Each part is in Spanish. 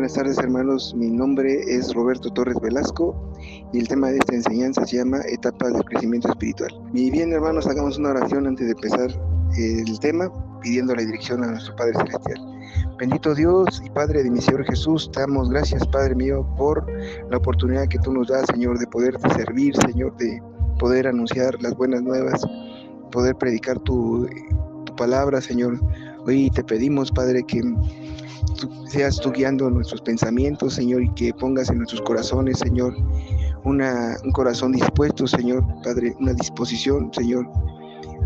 buenas tardes, hermanos. Mi nombre es Roberto Torres Velasco y el tema de esta enseñanza se llama Etapas del Crecimiento Espiritual. Y bien, hermanos, hagamos una oración antes de empezar el tema, pidiendo la dirección a nuestro Padre Celestial. Bendito Dios y Padre de mi Señor Jesús, te damos gracias, Padre mío, por la oportunidad que tú nos das, Señor, de poderte servir, Señor, de poder anunciar las buenas nuevas, poder predicar tu palabra, Señor. Hoy te pedimos, Padre, que seas tú guiando nuestros pensamientos, Señor, y que pongas en nuestros corazones, Señor, un corazón dispuesto, Señor, Padre, una disposición, Señor,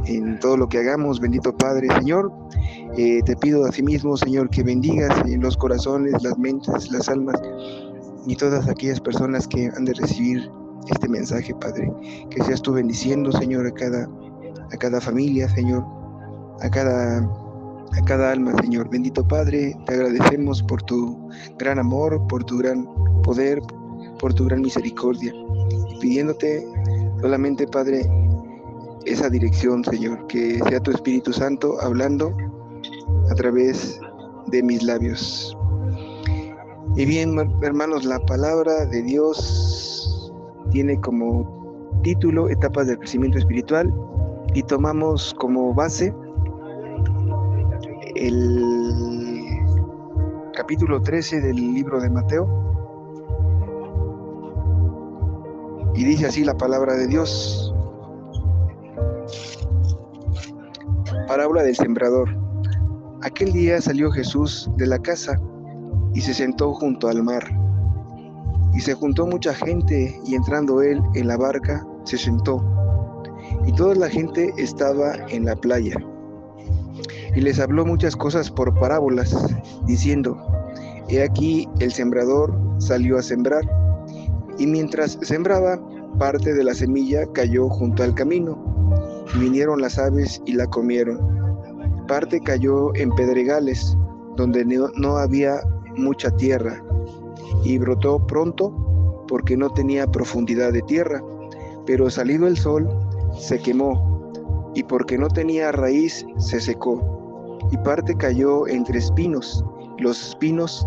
en todo lo que hagamos, bendito Padre, Señor. Te pido asimismo, Señor, que bendigas en los corazones, las mentes, las almas y todas aquellas personas que han de recibir este mensaje, Padre. Que seas tú bendiciendo, Señor, a cada familia, Señor, a cada alma, Señor. Bendito Padre, te agradecemos por tu gran amor, por tu gran poder, por tu gran misericordia. Y pidiéndote solamente, Padre, esa dirección, Señor, que sea tu Espíritu Santo hablando a través de mis labios. Y bien, hermanos, la palabra de Dios tiene como título Etapas del Crecimiento Espiritual y tomamos como base el capítulo 13 del libro de Mateo, y dice así la palabra de Dios. Parábola del sembrador. Aquel día salió Jesús de la casa y se sentó junto al mar. Y se juntó mucha gente, y entrando él en la barca, se sentó. Y toda la gente estaba en la playa. Y les habló muchas cosas por parábolas, diciendo: He aquí el sembrador salió a sembrar, y mientras sembraba, parte de la semilla cayó junto al camino, y vinieron las aves y la comieron. Parte cayó en pedregales, donde no había mucha tierra, y brotó pronto, porque no tenía profundidad de tierra, pero salido el sol, se quemó, y porque no tenía raíz, se secó. Y parte cayó entre espinos, los espinos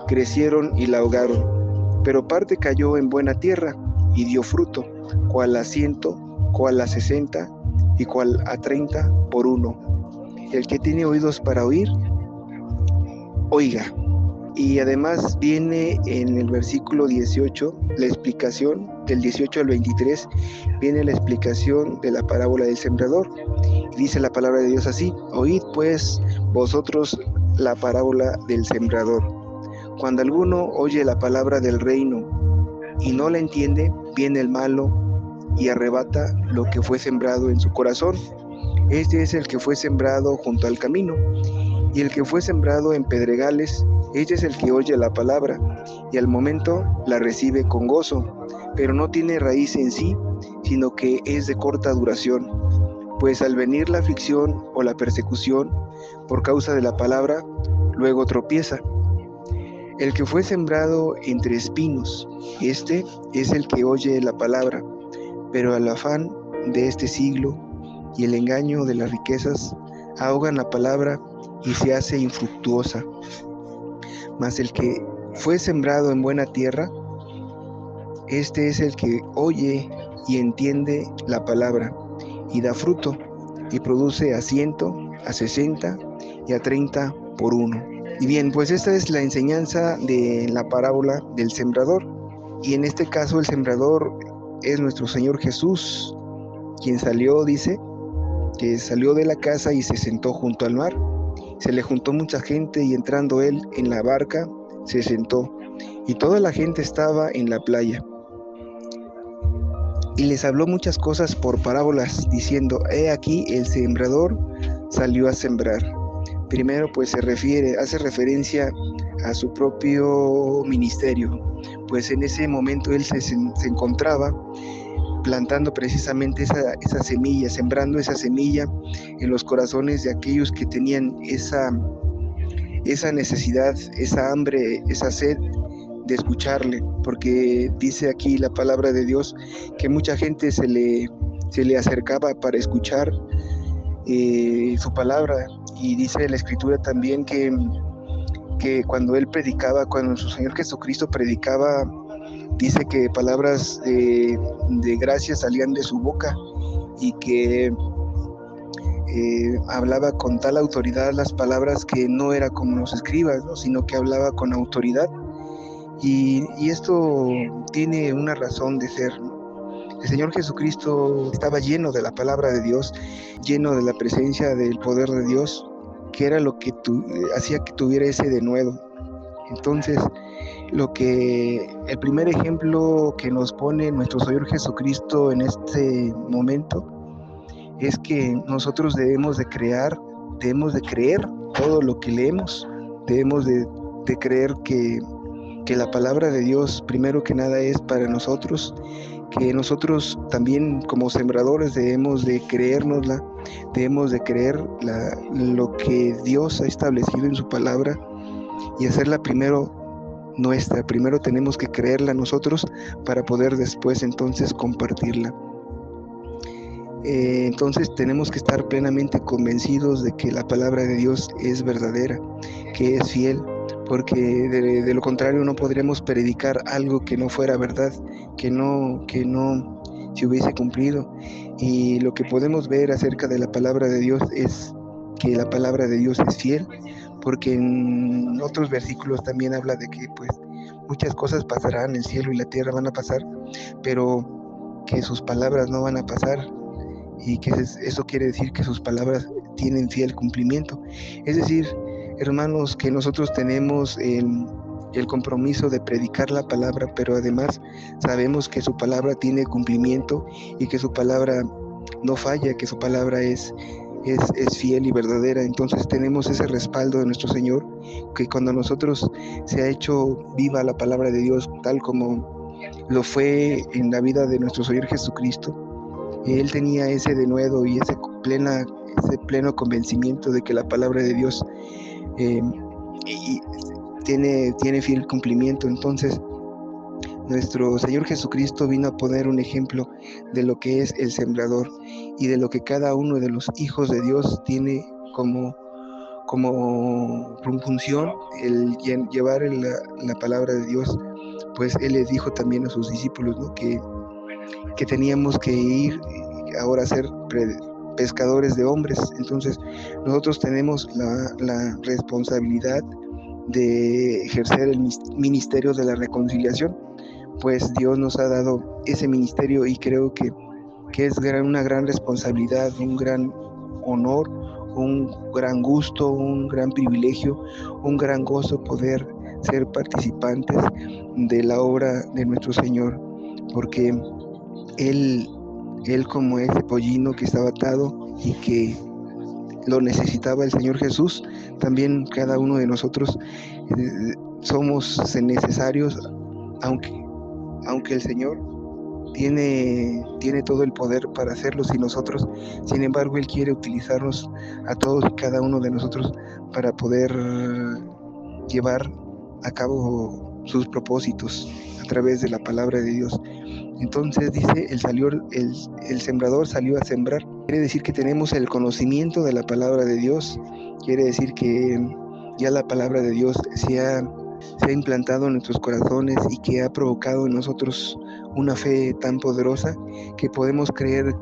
crecieron y la ahogaron. Pero parte cayó en buena tierra, y dio fruto, cual a 100, cual a 60, y cual a 30 por uno. El que tiene oídos para oír, oiga. Y además viene en el versículo 18 la explicación, del 18 al 23, viene la explicación de la parábola del sembrador. Y dice la palabra de Dios así: Oíd pues vosotros la parábola del sembrador. Cuando alguno oye la palabra del reino y no la entiende, viene el malo y arrebata lo que fue sembrado en su corazón. Este es el que fue sembrado junto al camino. Y el que fue sembrado en pedregales, este es el que oye la palabra, y al momento la recibe con gozo, pero no tiene raíz en sí, sino que es de corta duración. Pues al venir la aflicción o la persecución por causa de la palabra, luego tropieza. El que fue sembrado entre espinos, este es el que oye la palabra, pero el afán de este siglo y el engaño de las riquezas ahogan la palabra y se hace infructuosa. Mas el que fue sembrado en buena tierra, este es el que oye y entiende la palabra, y da fruto, y produce a 100, a 60 y a 30 por uno. Y bien, pues esta es la enseñanza de la parábola del sembrador. Y en este caso el sembrador es nuestro Señor Jesús, quien salió, dice, que salió de la casa y se sentó junto al mar. Se le juntó mucha gente, y entrando él en la barca, se sentó, y toda la gente estaba en la playa. Y les habló muchas cosas por parábolas, diciendo: He aquí el sembrador salió a sembrar. Primero, pues hace referencia a su propio ministerio, pues en ese momento él se encontraba plantando precisamente esa semilla, sembrando esa semilla en los corazones de aquellos que tenían esa necesidad, esa hambre, esa sed de escucharle, porque dice aquí la palabra de Dios que mucha gente se le acercaba para escuchar su palabra, y dice la escritura también que que cuando él predicaba, cuando nuestro Señor Jesucristo predicaba, dice que palabras de gracia salían de su boca y que hablaba con tal autoridad las palabras que no era como los escribas, ¿no? Sino que hablaba con autoridad. Y esto tiene una razón de ser, ¿no? El Señor Jesucristo estaba lleno de la palabra de Dios, lleno de la presencia del poder de Dios, que era lo que hacía que tuviera ese denuedo. Entonces, el primer ejemplo que nos pone nuestro Señor Jesucristo en este momento es que nosotros debemos de creer todo lo que leemos, debemos de creer que la palabra de Dios primero que nada es para nosotros, que nosotros también como sembradores debemos de creérnosla, debemos de creer lo que Dios ha establecido en su palabra y hacerla primero nuestra. Primero tenemos que creerla nosotros para poder después entonces compartirla. Entonces tenemos que estar plenamente convencidos de que la palabra de Dios es verdadera, que es fiel, porque de lo contrario no podríamos predicar algo que no fuera verdad, que no se hubiese cumplido. Y lo que podemos ver acerca de la palabra de Dios es que la palabra de Dios es fiel, porque en otros versículos también habla de que pues muchas cosas pasarán, el cielo y la tierra van a pasar, pero que sus palabras no van a pasar, y que eso quiere decir que sus palabras tienen fiel cumplimiento. Es decir, hermanos, que nosotros tenemos el compromiso de predicar la palabra, pero además sabemos que su palabra tiene cumplimiento y que su palabra no falla, que su palabra es fiel y verdadera. Entonces tenemos ese respaldo de nuestro Señor, que cuando nosotros se ha hecho viva la palabra de Dios, tal como lo fue en la vida de nuestro Señor Jesucristo, él tenía ese denuedo y ese pleno convencimiento de que la palabra de Dios tiene fiel cumplimiento. Entonces, nuestro Señor Jesucristo vino a poner un ejemplo de lo que es el sembrador y de lo que cada uno de los hijos de Dios tiene como función el llevar la palabra de Dios. Pues Él les dijo también a sus discípulos, ¿no?, que teníamos que ir ahora a ser pescadores de hombres. Entonces nosotros tenemos la responsabilidad de ejercer el ministerio de la reconciliación, pues Dios nos ha dado ese ministerio y creo que es una gran responsabilidad, un gran honor, un gran gusto, un gran privilegio, un gran gozo poder ser participantes de la obra de nuestro Señor, porque Él como ese pollino que estaba atado y que lo necesitaba el Señor Jesús, también cada uno de nosotros somos necesarios, aunque el Señor tiene todo el poder para hacerlo sin nosotros. Sin embargo, Él quiere utilizarnos a todos y cada uno de nosotros para poder llevar a cabo sus propósitos a través de la palabra de Dios. Entonces dice, el sembrador salió a sembrar. Quiere decir que tenemos el conocimiento de la palabra de Dios. Quiere decir que ya la palabra de Dios se ha implantado en nuestros corazones y que ha provocado en nosotros una fe tan poderosa que podemos creer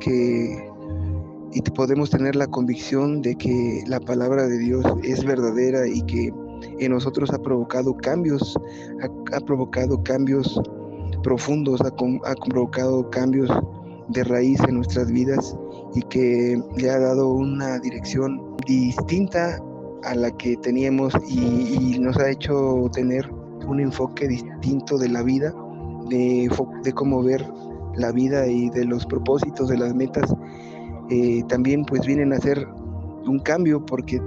y podemos tener la convicción de que la palabra de Dios es verdadera y que en nosotros ha provocado cambios profundos, ha provocado cambios de raíz en nuestras vidas y que le ha dado una dirección distinta a la que teníamos y nos ha hecho tener un enfoque distinto de la vida, de cómo ver la vida y de los propósitos, de las metas. También pues vienen a ser un cambio, porque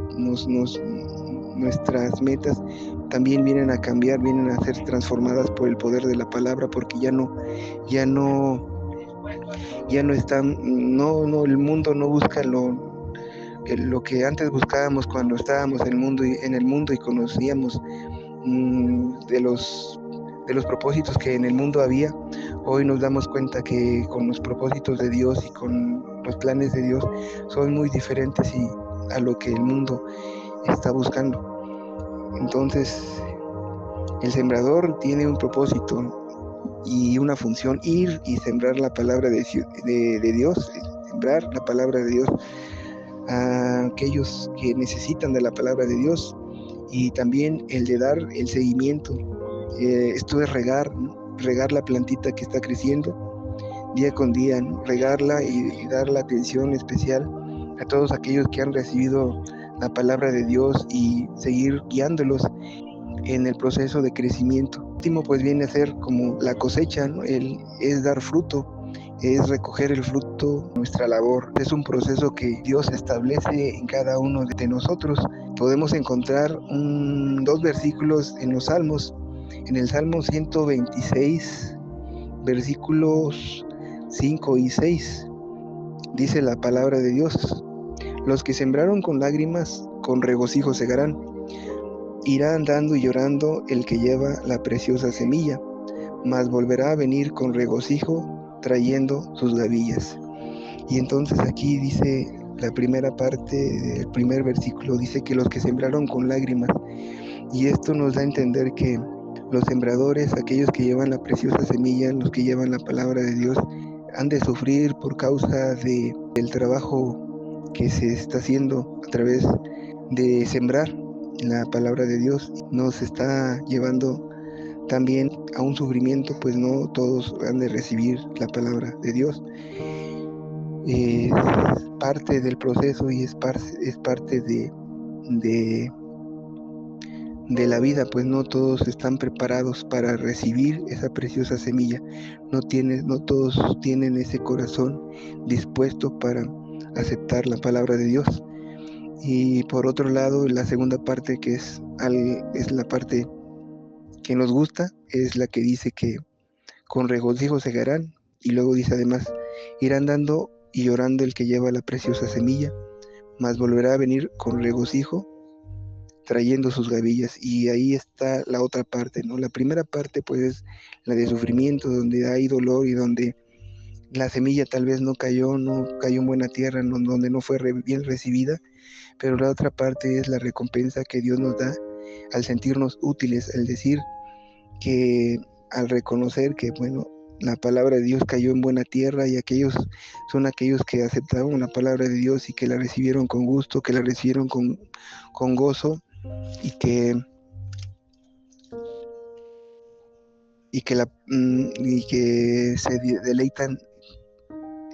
nuestras metas también vienen a cambiar, vienen a ser transformadas por el poder de la palabra, porque ya no están, el mundo no busca lo que antes buscábamos cuando estábamos en el mundo y conocíamos de los propósitos que en el mundo había. Hoy nos damos cuenta que con los propósitos de Dios y con los planes de Dios son muy diferentes a lo que el mundo está buscando. Entonces, el sembrador tiene un propósito y una función: ir y sembrar la palabra de Dios, sembrar la palabra de Dios a aquellos que necesitan de la palabra de Dios, y también el de dar el seguimiento. Esto es regar, ¿no? Regar la plantita que está creciendo día con día, ¿no? Regarla y dar la atención especial a todos aquellos que han recibido la palabra de Dios y seguir guiándolos en el proceso de crecimiento. Último, pues viene a ser como la cosecha, ¿no? Es dar fruto, es recoger el fruto de nuestra labor. Es un proceso que Dios establece en cada uno de nosotros. Podemos encontrar dos versículos en los Salmos. En el Salmo 126, versículos 5 y 6, dice la palabra de Dios: los que sembraron con lágrimas, con regocijo segarán. Irá andando y llorando el que lleva la preciosa semilla, mas volverá a venir con regocijo trayendo sus gavillas. Y entonces aquí dice la primera parte del primer versículo, dice que los que sembraron con lágrimas, y esto nos da a entender que los sembradores, aquellos que llevan la preciosa semilla, los que llevan la palabra de Dios, han de sufrir por causa del trabajo que se está haciendo a través de sembrar la palabra de Dios. Nos está llevando también a un sufrimiento, pues no todos han de recibir la palabra de Dios. Es parte del proceso y es parte de la vida, pues no todos están preparados para recibir esa preciosa semilla. No todos tienen ese corazón dispuesto para aceptar la palabra de Dios. Y por otro lado, la segunda parte, que es la parte que nos gusta, es la que dice que con regocijo segarán, y luego dice además: irán dando y llorando el que lleva la preciosa semilla, mas volverá a venir con regocijo trayendo sus gavillas. Y ahí está la otra parte, ¿no? La primera parte pues es la de sufrimiento, donde hay dolor y donde la semilla tal vez no cayó en buena tierra, donde no fue bien recibida. Pero la otra parte es la recompensa que Dios nos da al sentirnos útiles, al decir que, al reconocer que, bueno, la palabra de Dios cayó en buena tierra, y aquellos son aquellos que aceptaron la palabra de Dios y que la recibieron con gusto, que la recibieron con gozo, y que se deleitan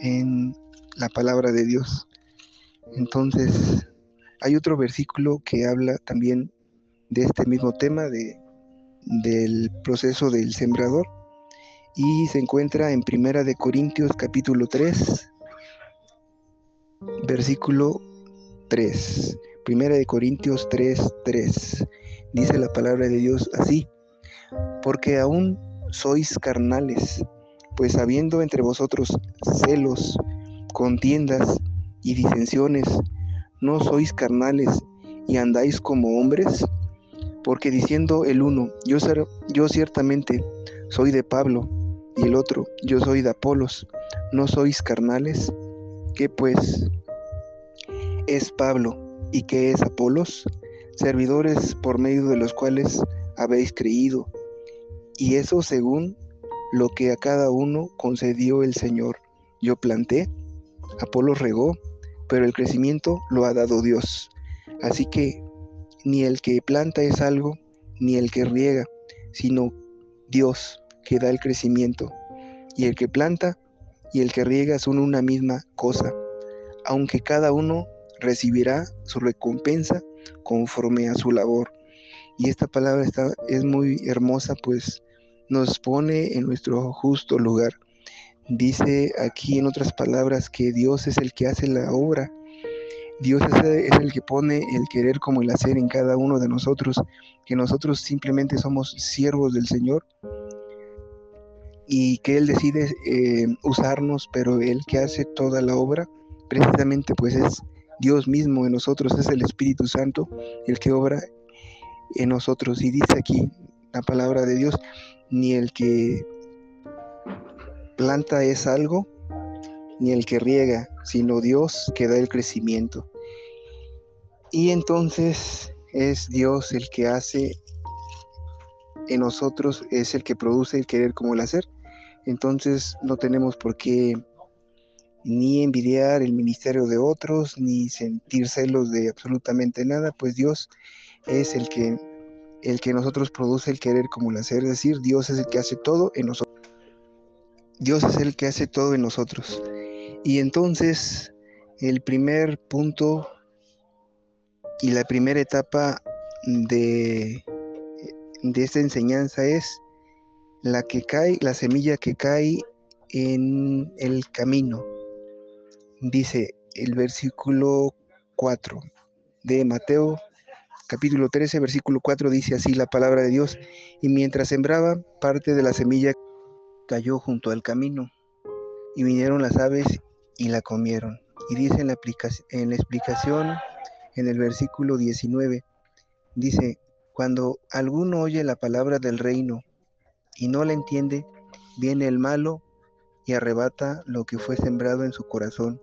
en la palabra de Dios. Entonces, hay otro versículo que habla también de este mismo tema del proceso del sembrador, y se encuentra en Primera de Corintios capítulo 3, versículo 3. Primera de Corintios 3:3. Dice la palabra de Dios así: porque aún sois carnales, pues habiendo entre vosotros celos, contiendas y disensiones, ¿no sois carnales y andáis como hombres? Porque diciendo el uno: yo ciertamente soy de Pablo, y el otro: yo soy de Apolos, ¿no sois carnales? ¿Qué pues es Pablo y qué es Apolos? Servidores por medio de los cuales habéis creído, y eso según lo que a cada uno concedió el Señor. Yo planté, Apolos regó, pero el crecimiento lo ha dado Dios. Así que ni el que planta es algo, ni el que riega, sino Dios que da el crecimiento. Y el que planta y el que riega son una misma cosa, aunque cada uno recibirá su recompensa conforme a su labor. Y esta palabra es muy hermosa, pues nos pone en nuestro justo lugar. Dice aquí en otras palabras que Dios es el que hace la obra. Dios es el que pone el querer como el hacer en cada uno de nosotros, que nosotros simplemente somos siervos del Señor, y que Él decide usarnos, pero el que hace toda la obra precisamente pues es Dios mismo en nosotros, es el Espíritu Santo el que obra en nosotros. Y dice aquí la palabra de Dios: ni el que planta es algo, ni el que riega, sino Dios que da el crecimiento. Y entonces es Dios el que hace en nosotros, es el que produce el querer como el hacer. Entonces no tenemos por qué ni envidiar el ministerio de otros, ni sentir celos de absolutamente nada, pues Dios es el que nosotros produce el querer como el hacer, es decir, Dios es el que hace todo en nosotros. Dios es el que hace todo en nosotros. Y entonces el primer punto y la primera etapa de, de esta enseñanza es la semilla que cae en el camino. Dice el versículo 4 de Mateo, capítulo 13, versículo 4, dice así la palabra de Dios: y mientras sembraba, parte de la semilla cayó junto al camino, y vinieron las aves y la comieron. Y dice en la explicación, en el versículo 19, dice: cuando alguno oye la palabra del reino y no la entiende, viene el malo y arrebata lo que fue sembrado en su corazón.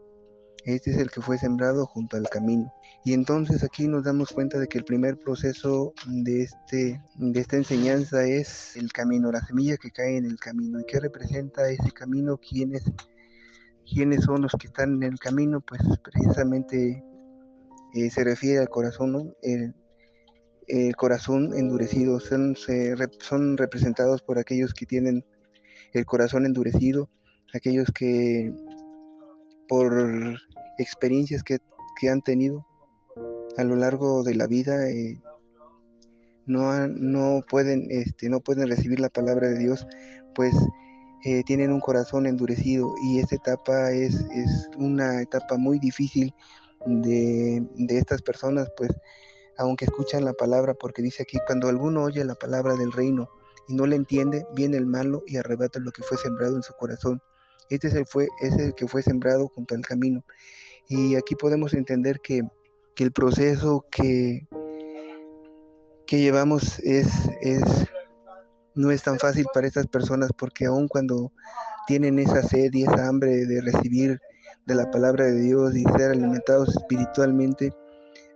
Este es el que fue sembrado junto al camino. Y entonces aquí nos damos cuenta de que el primer proceso de esta enseñanza es el camino, la semilla que cae en el camino. ¿Y qué representa ese camino? ¿Quiénes son los que están en el camino? Pues precisamente se refiere al corazón, ¿no? El corazón endurecido. Son representados por aquellos que tienen el corazón endurecido, aquellos que por experiencias que han tenido a lo largo de la vida no pueden recibir la palabra de Dios, pues tienen un corazón endurecido, y esta etapa es una etapa muy difícil de estas personas, pues aunque escuchan la palabra, porque dice aquí: cuando alguno oye la palabra del reino y no la entiende, viene el malo y arrebata lo que fue sembrado en su corazón. Este es el que fue sembrado junto al camino. Y aquí podemos entender que el proceso que llevamos no es tan fácil para estas personas, porque aun cuando tienen esa sed y esa hambre de recibir de la palabra de Dios y ser alimentados espiritualmente,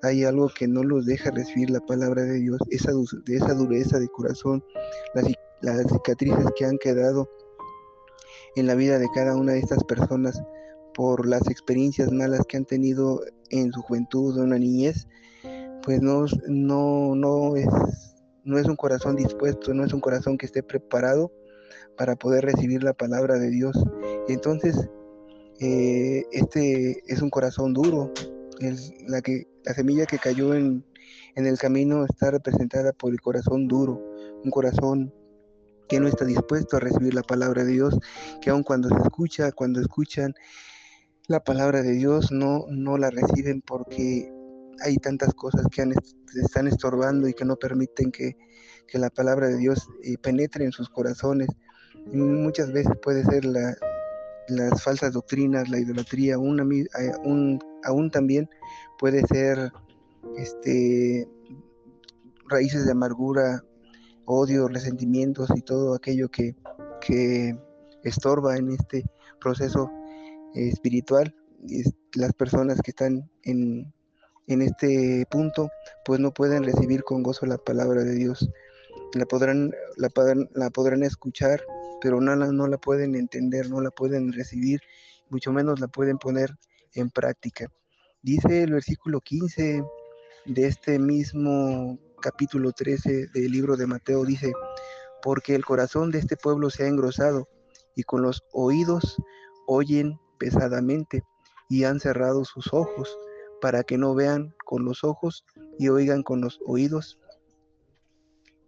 hay algo que no los deja recibir la palabra de Dios, esa dureza de corazón, las cicatrices que han quedado en la vida de cada una de estas personas por las experiencias malas que han tenido en su juventud o en la niñez, pues no es un corazón dispuesto, no es un corazón que esté preparado para poder recibir la palabra de Dios. Entonces, este es un corazón duro. La semilla que cayó en el camino está representada por el corazón duro, un corazón que no está dispuesto a recibir la palabra de Dios, que aun cuando escuchan la palabra de Dios, no la reciben, porque hay tantas cosas que están estorbando y que no permiten que la palabra de Dios penetre en sus corazones. Y muchas veces puede ser las falsas doctrinas, la idolatría, aún también puede ser raíces de amargura, odio, resentimientos y todo aquello que estorba en este proceso espiritual. Las personas que están en este punto, pues no pueden recibir con gozo la palabra de Dios. La podrán escuchar, pero no la pueden entender, no la pueden recibir, mucho menos la pueden poner en práctica. Dice el versículo 15 de este mismo capítulo 13 del libro de Mateo, dice: porque el corazón de este pueblo se ha engrosado, y con los oídos oyen pesadamente, y han cerrado sus ojos, para que no vean con los ojos y oigan con los oídos,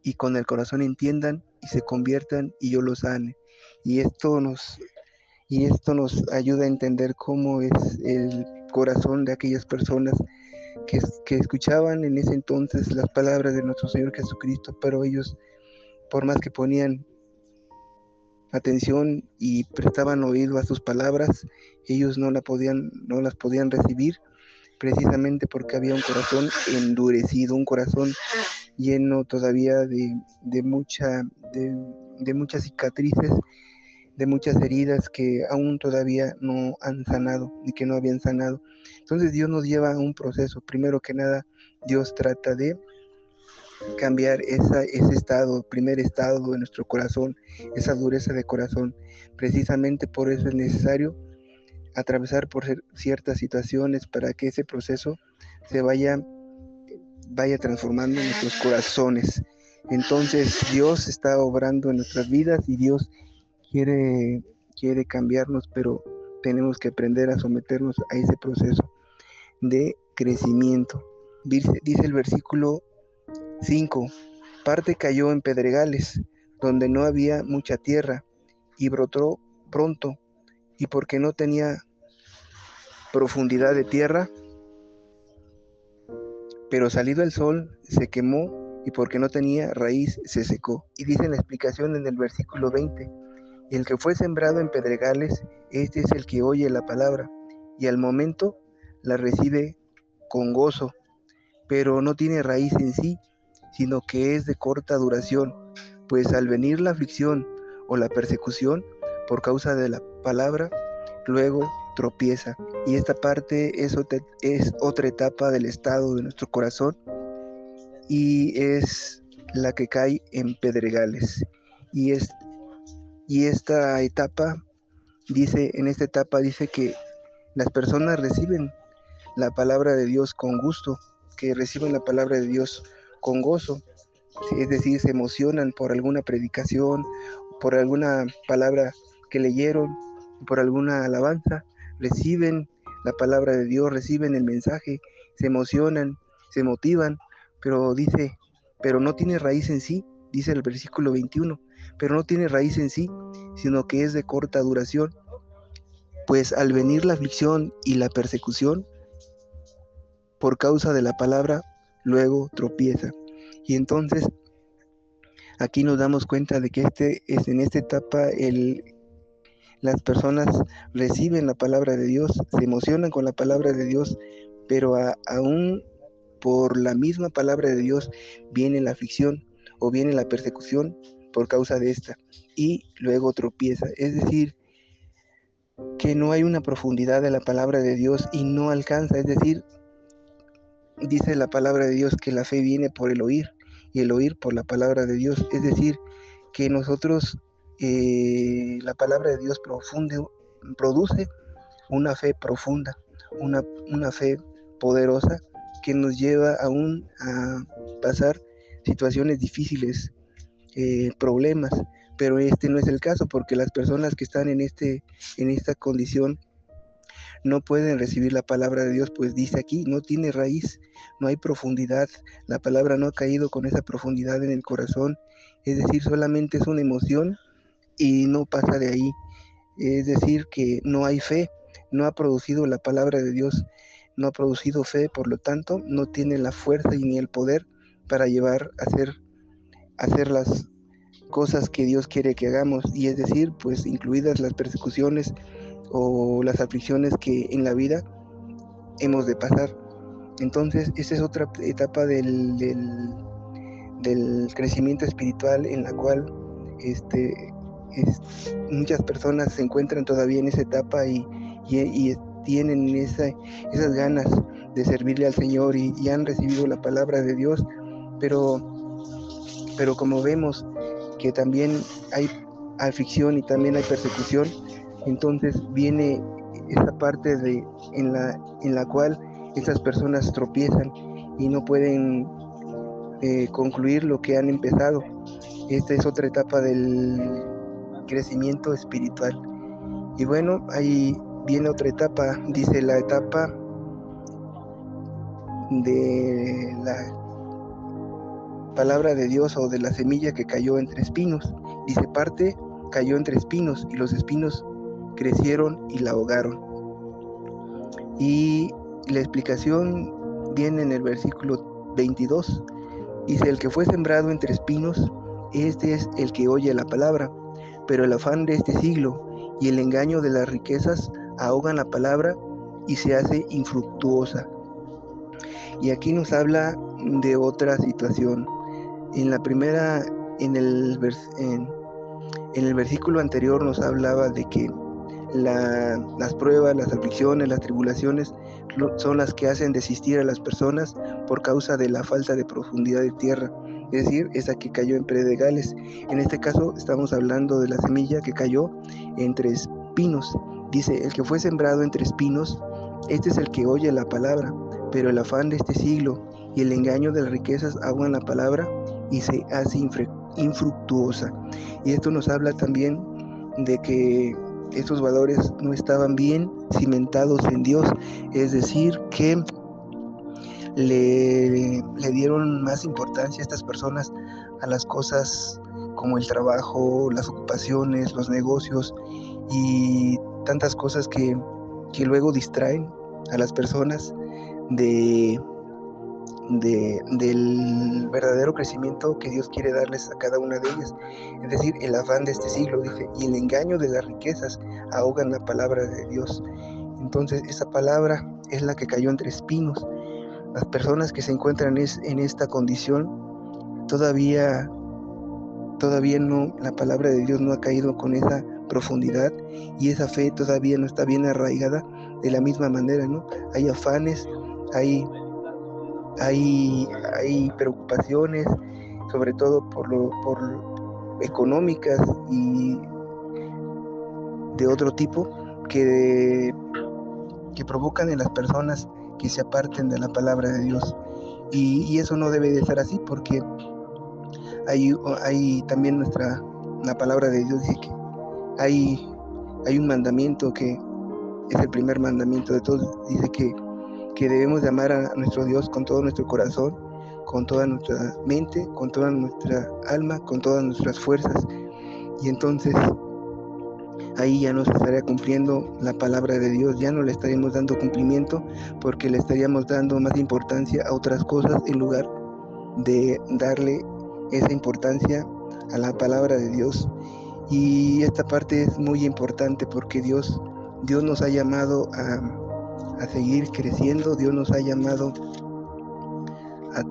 y con el corazón entiendan y se conviertan y yo los sane. Y esto nos ayuda a entender cómo es el corazón de aquellas personas que escuchaban en ese entonces las palabras de nuestro Señor Jesucristo, pero ellos, por más que ponían atención y prestaban oído a sus palabras, ellos no las podían recibir, precisamente porque había un corazón endurecido, un corazón lleno todavía de muchas cicatrices, de muchas heridas que aún todavía no han sanado y que no habían sanado. Entonces Dios nos lleva a un proceso. Primero que nada, Dios trata de cambiar ese estado, primer estado de nuestro corazón, esa dureza de corazón. Precisamente por eso es necesario atravesar por ciertas situaciones para que ese proceso se vaya transformando en nuestros corazones. Entonces Dios está obrando en nuestras vidas y Dios quiere cambiarnos, pero tenemos que aprender a someternos a ese proceso de crecimiento. Dice el versículo 5, parte cayó en pedregales, donde no había mucha tierra, y brotó pronto, y porque no tenía profundidad de tierra, pero salido el sol se quemó, y porque no tenía raíz se secó. Y dice la explicación en el versículo 20, el que fue sembrado en pedregales, este es el que oye la palabra, y al momento la recibe con gozo, pero no tiene raíz en sí, sino que es de corta duración, pues al venir la aflicción o la persecución por causa de la palabra, luego tropieza. Y esta parte es otra etapa del estado de nuestro corazón y es la que cae en pedregales. Y esta etapa en esta etapa dice que las personas reciben la palabra de Dios con gusto, que reciben la palabra de Dios con gozo, es decir, se emocionan por alguna predicación, por alguna palabra que leyeron, por alguna alabanza, reciben la palabra de Dios, reciben el mensaje, se emocionan, se motivan, pero no tiene raíz en sí, dice el versículo 21, pero no tiene raíz en sí, sino que es de corta duración, pues al venir la aflicción y la persecución, por causa de la palabra, luego tropieza. Y entonces aquí nos damos cuenta de que en esta etapa las personas reciben la palabra de Dios, se emocionan con la palabra de Dios, pero aún por la misma palabra de Dios viene la aflicción o viene la persecución por causa de esta y luego tropieza. Es decir, que no hay una profundidad de la palabra de Dios y no alcanza, es decir, dice la palabra de Dios que la fe viene por el oír y el oír por la palabra de Dios. Es decir, que nosotros, la palabra de Dios produce una fe profunda, una fe poderosa que nos lleva aún a pasar situaciones difíciles, problemas. Pero este no es el caso, porque las personas que están en esta condición no pueden recibir la palabra de Dios, pues dice aquí, no tiene raíz, no hay profundidad, la palabra no ha caído con esa profundidad en el corazón, es decir, solamente es una emoción y no pasa de ahí, es decir, que no hay fe, no ha producido la palabra de Dios, no ha producido fe, por lo tanto, no tiene la fuerza y ni el poder para llevar a hacer las cosas que Dios quiere que hagamos, y es decir, pues incluidas las persecuciones o las aflicciones que en la vida hemos de pasar. Entonces, esa es otra etapa del crecimiento espiritual en la cual muchas personas se encuentran todavía en esa etapa y tienen esas ganas de servirle al Señor y han recibido la palabra de Dios, pero como vemos que también hay aflicción y también hay persecución, entonces viene esta parte en la cual estas personas tropiezan y no pueden concluir lo que han empezado. Esta es otra etapa del crecimiento espiritual. Y bueno, ahí viene otra etapa, dice la etapa de la palabra de Dios o de la semilla que cayó entre espinos. Dice, parte cayó entre espinos y los espinos crecieron y la ahogaron. Y la explicación viene en el versículo 22. Dice, el que fue sembrado entre espinos, este es el que oye la palabra, pero el afán de este siglo y el engaño de las riquezas ahogan la palabra y se hace infructuosa. Y aquí nos habla de otra situación. En la primera, en el versículo anterior nos hablaba de que las pruebas, las aflicciones, las tribulaciones son las que hacen desistir a las personas por causa de la falta de profundidad de tierra, es decir, esa que cayó en predegales. En este caso estamos hablando de la semilla que cayó entre espinos. Dice, el que fue sembrado entre espinos, este es el que oye la palabra, pero el afán de este siglo y el engaño de las riquezas ahogan la palabra y se hace infructuosa. Y esto nos habla también de que estos valores no estaban bien cimentados en Dios, es decir, que le dieron más importancia a estas personas a las cosas como el trabajo, las ocupaciones, los negocios y tantas cosas que luego distraen a las personas del verdadero crecimiento que Dios quiere darles a cada una de ellas. Es decir, el afán de este siglo, dice, y el engaño de las riquezas ahogan la palabra de Dios. Entonces, esa palabra es la que cayó entre espinos. Las personas que se encuentran en esta condición, todavía no, la palabra de Dios no ha caído con esa profundidad y esa fe todavía no está bien arraigada de la misma manera, ¿no? Hay afanes, hay preocupaciones, sobre todo por económicas y de otro tipo que provocan en las personas que se aparten de la palabra de Dios. Y eso no debe de ser así, porque hay también la palabra de Dios dice que hay un mandamiento que es el primer mandamiento de todos. Dice que debemos de amar a nuestro Dios con todo nuestro corazón, con toda nuestra mente, con toda nuestra alma, con todas nuestras fuerzas. Y entonces ahí ya no se estaría cumpliendo la palabra de Dios, ya no le estaríamos dando cumplimiento, porque le estaríamos dando más importancia a otras cosas en lugar de darle esa importancia a la palabra de Dios. Y esta parte es muy importante porque Dios nos ha llamado a seguir creciendo. Dios nos ha llamado a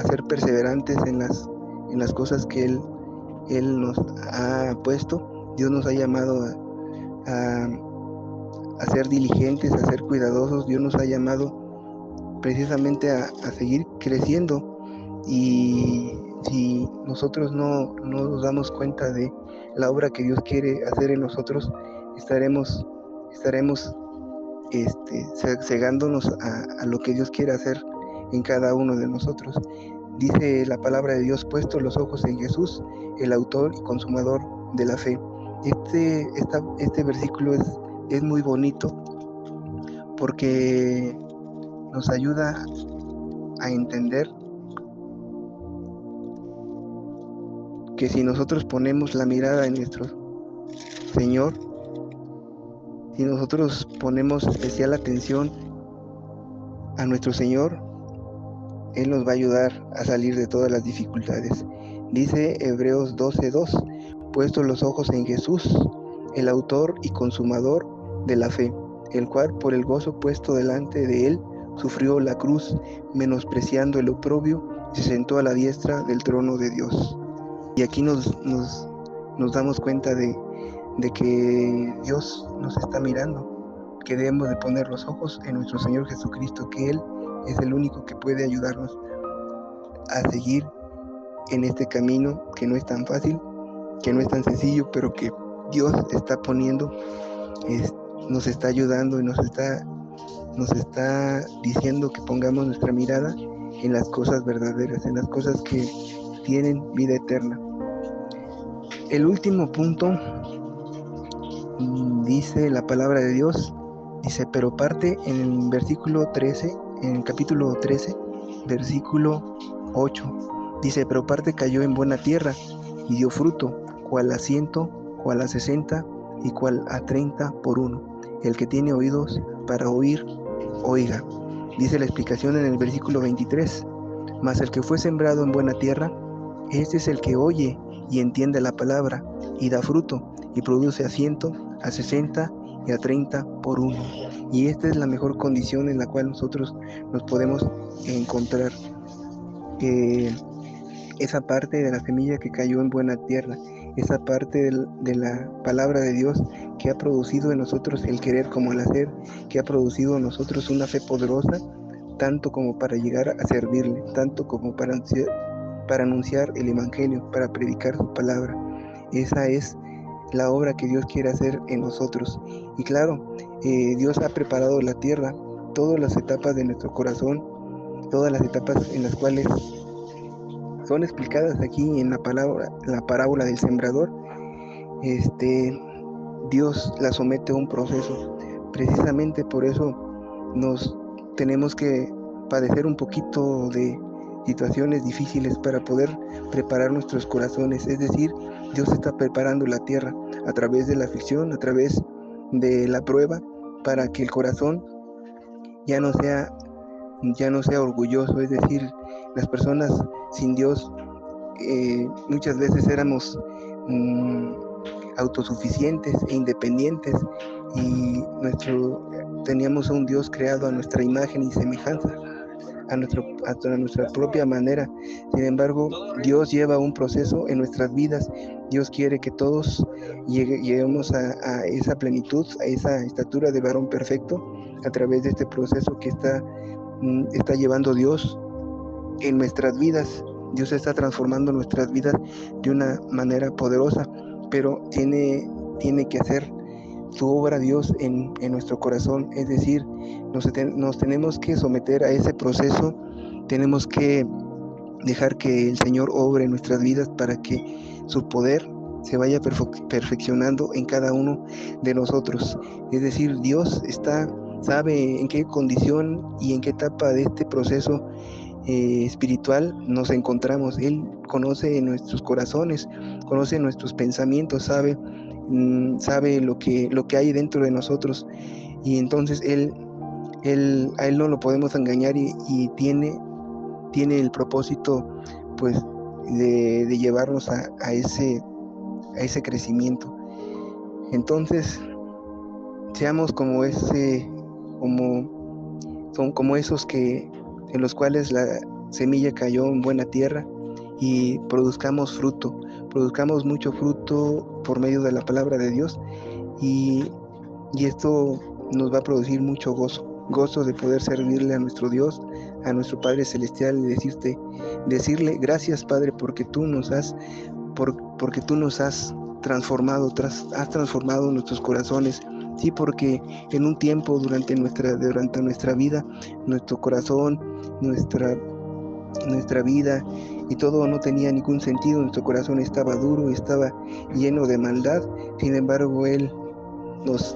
ser perseverantes en las cosas que Él nos ha puesto. Dios nos ha llamado a ser diligentes, a ser cuidadosos. Dios nos ha llamado precisamente a seguir creciendo. Y si nosotros no nos damos cuenta de la obra que Dios quiere hacer en nosotros, estaremos cegándonos a lo que Dios quiere hacer en cada uno de nosotros. Dice la palabra de Dios, puesto los ojos en Jesús, el autor y consumador de la fe. Este versículo es muy bonito porque nos ayuda a entender que si nosotros ponemos la mirada en nuestro Señor, si nosotros ponemos especial atención a nuestro Señor, Él nos va a ayudar a salir de todas las dificultades. Dice Hebreos 12:2, puesto los ojos en Jesús, el autor y consumador de la fe, el cual por el gozo puesto delante de Él sufrió la cruz, menospreciando el oprobio, y se sentó a la diestra del trono de Dios. Y aquí nos damos cuenta de que Dios nos está mirando, que debemos de poner los ojos en nuestro Señor Jesucristo, que Él es el único que puede ayudarnos a seguir en este camino que no es tan fácil, que no es tan sencillo, pero que Dios está poniendo, nos está ayudando y nos está diciendo que pongamos nuestra mirada en las cosas verdaderas, en las cosas que tienen vida eterna. El último punto, dice la palabra de Dios, dice, pero parte en el versículo 13, en el capítulo 13, versículo 8, dice, pero parte cayó en buena tierra y dio fruto, cual a 100, cual a 60 y cual a 30 por uno. El que tiene oídos para oír, oiga. Dice la explicación en el versículo 23, mas el que fue sembrado en buena tierra, este es el que oye y entiende la palabra y da fruto y produce a 100, a 60 y a 30 por uno. Y esta es la mejor condición en la cual nosotros nos podemos encontrar. esa parte de la semilla que cayó en buena tierra, esa parte de la palabra de Dios que ha producido en nosotros el querer como el hacer, que ha producido en nosotros una fe poderosa, tanto como para llegar a servirle, tanto como para anunciar el Evangelio, para predicar su palabra. Esa es la obra que Dios quiere hacer en nosotros. Y claro, Dios ha preparado la tierra, todas las etapas de nuestro corazón, todas las etapas en las cuales son explicadas aquí en la parábola del sembrador. Dios la somete a un proceso. Precisamente por eso nos tenemos que padecer un poquito de situaciones difíciles para poder preparar nuestros corazones. Es decir, Dios está preparando la tierra a través de la aflicción, a través de la prueba, para que el corazón ya no sea orgulloso. Es decir, las personas sin Dios muchas veces éramos autosuficientes e independientes, y teníamos a un Dios creado a nuestra imagen y semejanza, a nuestra propia manera. Sin embargo, Dios lleva un proceso en nuestras vidas. Dios quiere que todos lleguemos a esa plenitud, a esa estatura de varón perfecto, a través de este proceso que está llevando Dios en nuestras vidas. Dios está transformando nuestras vidas de una manera poderosa, pero tiene que hacer su obra Dios en nuestro corazón. Es decir, nos tenemos que someter a ese proceso, tenemos que dejar que el Señor obre en nuestras vidas para que su poder se vaya perfeccionando en cada uno de nosotros. Es decir, Dios sabe en qué condición y en qué etapa de este proceso espiritual nos encontramos. Él conoce nuestros corazones, conoce nuestros pensamientos, sabe lo que hay dentro de nosotros, y entonces a él no lo podemos engañar, y tiene el propósito, pues, de llevarnos a ese crecimiento. Entonces, seamos como esos en los cuales la semilla cayó en buena tierra, y produzcamos mucho fruto por medio de la palabra de Dios, y esto nos va a producir mucho gozo de poder servirle a nuestro Dios, a nuestro Padre Celestial, y decirle gracias, Padre, porque tú nos has transformado, has transformado nuestros corazones. Sí, porque en un tiempo durante nuestra vida, nuestro corazón, nuestra vida y todo no tenía ningún sentido. Nuestro corazón estaba duro, estaba lleno de maldad. Sin embargo, Él nos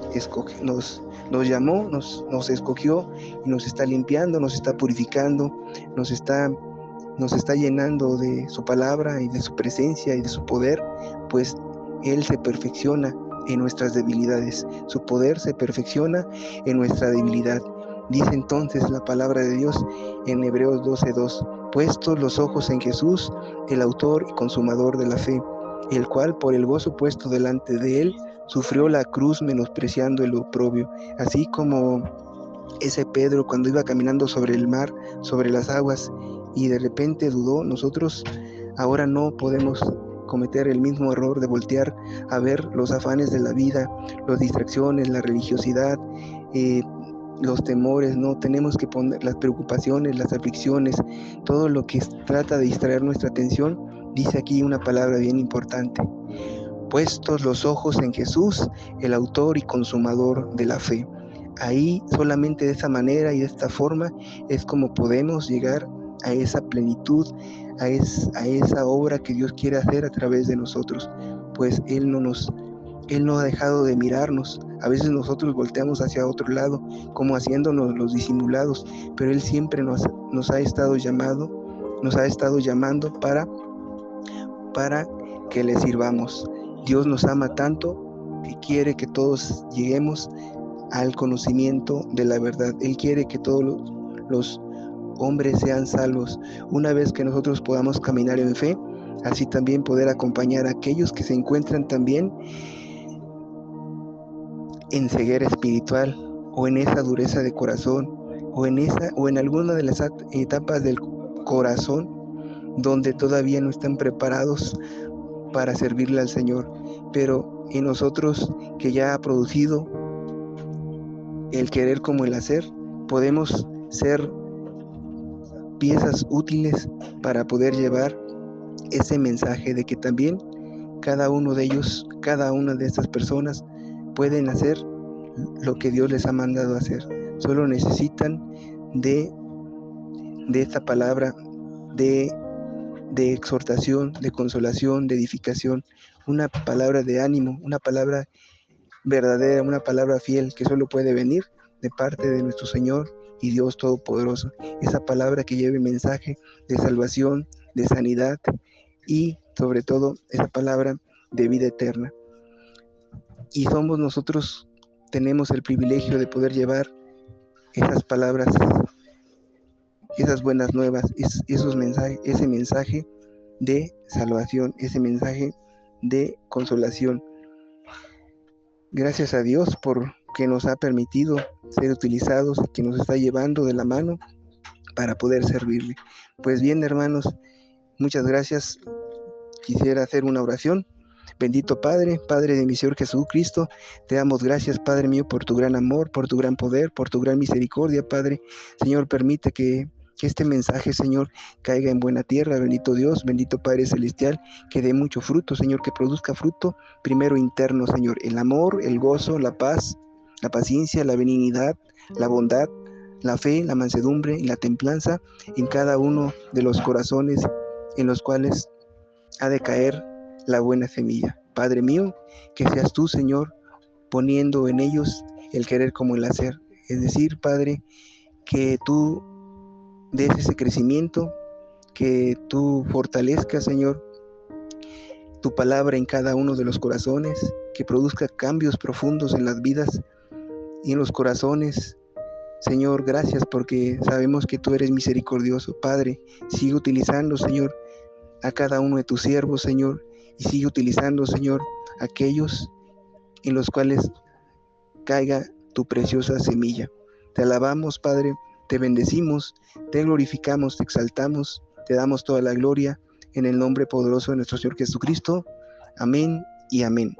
llamó, nos escogió, y nos está limpiando, nos está purificando, nos está llenando de su palabra y de su presencia y de su poder, pues Él se perfecciona en nuestras debilidades. Su poder se perfecciona en nuestra debilidad. Dice entonces la palabra de Dios en Hebreos 12:2: puestos los ojos en Jesús, el autor y consumador de la fe, el cual por el gozo puesto delante de él sufrió la cruz, menospreciando el oprobio. Así como ese Pedro, cuando iba caminando sobre el mar, sobre las aguas, y de repente dudó, nosotros ahora no podemos cometer el mismo error de voltear a ver los afanes de la vida, las distracciones, la religiosidad, los temores. No tenemos que poner las preocupaciones, las aflicciones, todo lo que trata de distraer nuestra atención. Dice aquí una palabra bien importante: puestos los ojos en Jesús, el autor y consumador de la fe. Ahí, solamente de esa manera y de esta forma, es como podemos llegar a esa plenitud, a esa obra que Dios quiere hacer a través de nosotros. Pues Él no ha dejado de mirarnos. A veces nosotros volteamos hacia otro lado, como haciéndonos los disimulados, pero Él siempre nos ha estado llamando para que le sirvamos. Dios nos ama tanto que quiere que todos lleguemos al conocimiento de la verdad. Él quiere que todos los hombres sean salvos. Una vez que nosotros podamos caminar en fe, así también poder acompañar a aquellos que se encuentran también en ceguera espiritual, o en esa dureza de corazón, o en alguna de las etapas del corazón donde todavía no están preparados para servirle al Señor, pero en nosotros que ya ha producido el querer como el hacer, podemos ser piezas útiles para poder llevar ese mensaje de que también cada uno de ellos, cada una de estas personas pueden hacer lo que Dios les ha mandado hacer. Solo necesitan de esta palabra de exhortación, de consolación, de edificación, una palabra de ánimo, una palabra verdadera, una palabra fiel que solo puede venir de parte de nuestro Señor y Dios Todopoderoso. Esa palabra que lleve mensaje de salvación, de sanidad y sobre todo esa palabra de vida eterna. Y somos nosotros, tenemos el privilegio de poder llevar esas palabras, esas buenas nuevas, esos mensajes, ese mensaje de salvación, ese mensaje de consolación. Gracias a Dios por que nos ha permitido ser utilizados y que nos está llevando de la mano para poder servirle. Pues bien, hermanos, muchas gracias. Quisiera hacer una oración. Bendito Padre, Padre de mi Señor Jesucristo, te damos gracias, Padre mío, por tu gran amor, por tu gran poder, por tu gran misericordia, Padre. Señor, permite que este mensaje, Señor, caiga en buena tierra, bendito Dios, bendito Padre Celestial, que dé mucho fruto, Señor, que produzca fruto, primero interno, Señor, el amor, el gozo, la paz, la paciencia, la benignidad, la bondad, la fe, la mansedumbre y la templanza en cada uno de los corazones en los cuales ha de caer la buena semilla. Padre mío, que seas tú, Señor, poniendo en ellos el querer como el hacer. Es decir, Padre, que tú des ese crecimiento, que tú fortalezcas, Señor, tu palabra en cada uno de los corazones, que produzca cambios profundos en las vidas y en los corazones. Señor, gracias porque sabemos que tú eres misericordioso. Padre, sigue utilizando, Señor, a cada uno de tus siervos, Señor, y sigue utilizando, Señor, aquellos en los cuales caiga tu preciosa semilla. Te alabamos, Padre, te bendecimos, te glorificamos, te exaltamos, te damos toda la gloria en el nombre poderoso de nuestro Señor Jesucristo. Amén y amén.